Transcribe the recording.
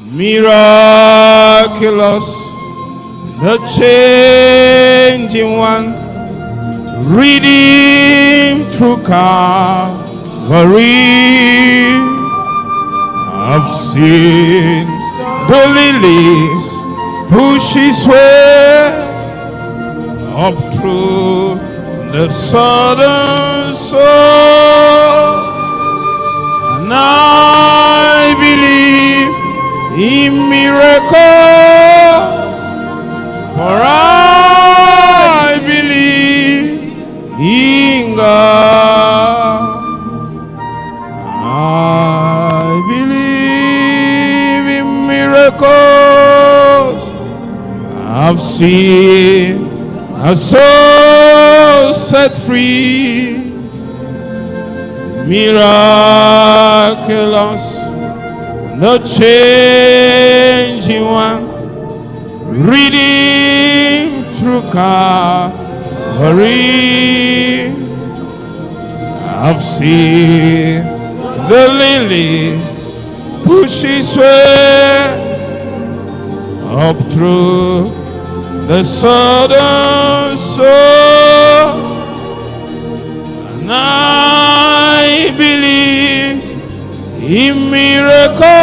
miraculous, the changing one, redeemed through Calvary. I've seen the lilies push his way up through the southern soul, and I believe in miracles, for I believe in God. I believe in miracles. I've seen a soul set free, miraculous, the changing one, redeemed through Calvary. I've seen the lilies push his way up through the southern soul, and I believe in miracles.